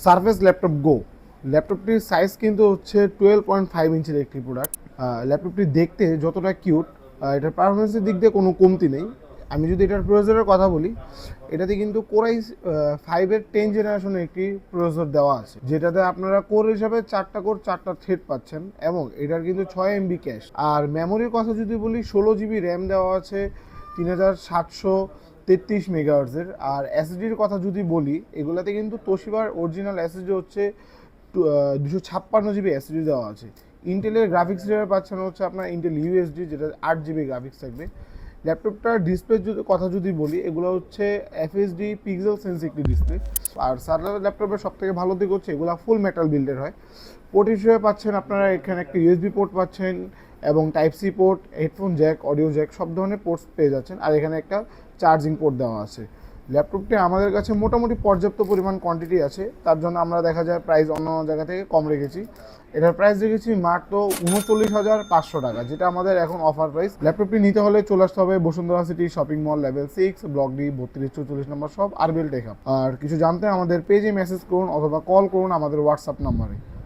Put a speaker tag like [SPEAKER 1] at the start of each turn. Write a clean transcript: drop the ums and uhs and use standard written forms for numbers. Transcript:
[SPEAKER 1] Surface laptop গো। ল্যাপটপটির size কিন্তু হচ্ছে 12.5 ইঞ্চির একটি প্রোডাক্ট। ল্যাপটপটি দেখতে যতটা কিউট, এটার পারফরমেন্সের দিক দিয়ে কোনো কমতি নেই। আমি যদি এটার প্রসেসরের কথা বলি, এটাতে কিন্তু কোরাই 5-এর 10 জেনারেশনের একটি প্রসেসর দেওয়া আছে, যেটাতে আপনারা কোর হিসাবে 4টা কোর 4টা থ্রেড পাচ্ছেন, এবং এটার কিন্তু 6 MB ক্যাশ। আর মেমোরির কথা যদি বলি, 16 GB র্যাম দেওয়া আছে, 3733 মেগাহার্টজের। আর এসএসডির কথা যদি বলি, এগুলাতে কিন্তু তোশিবার অরিজিনাল এসএসডি হচ্ছে 256 GB এসএসডি দেওয়া আছে। ইন্টেলের গ্রাফিক্স ড্রাইভার পাচ্ছেন হচ্ছে আপনার ইন্টেল ইউএসডি, যেটা 8 GB গ্রাফিক্স থাকবে। ল্যাপটপটার ডিসপ্লে কথা যদি বলি, এগুলো হচ্ছে এফএসডি পিক্সেল সেন্স একটি ডিসপ্লে। আর সার্ভার ল্যাপটপের সব থেকে ভালো দিক হচ্ছে এগুলো ফুল মেটাল বিল্ডের হয়। পোর্ট হিসেবে পাচ্ছেন আপনারা এখানে একটা ইউএসবি পোর্ট পাচ্ছেন, এবং type C port, headphone jack, audio jack, সব ধরনের পোর্টস পেয়ে যাচ্ছেন। আর এখানে একটা চার্জিং পোর্ট দেওয়া আছে। ল্যাপটপটি আমাদের কাছে মোটামুটি পর্যাপ্ত পরিমাণ কোয়ান্টিটি আছে, তার জন্য আমরা দেখা যায় প্রাইস অন্য জায়গা থেকে কম রেখেছি। এটার প্রাইস রেখেছি মাত্র 39,500 টাকা, যেটা আমাদের এখন অফার প্রাইস। ল্যাপটপটি নিতে হলে চলে আসতে হবে Bashundhara city shopping mall, level 6, block D, 3244 নম্বর শপ, আরবিএল টেকআপ। আর কিছু জানতে আমাদের পেজে মেসেজ করুন অথবা কল করুন আমাদের হোয়াটসঅ্যাপ নাম্বারে।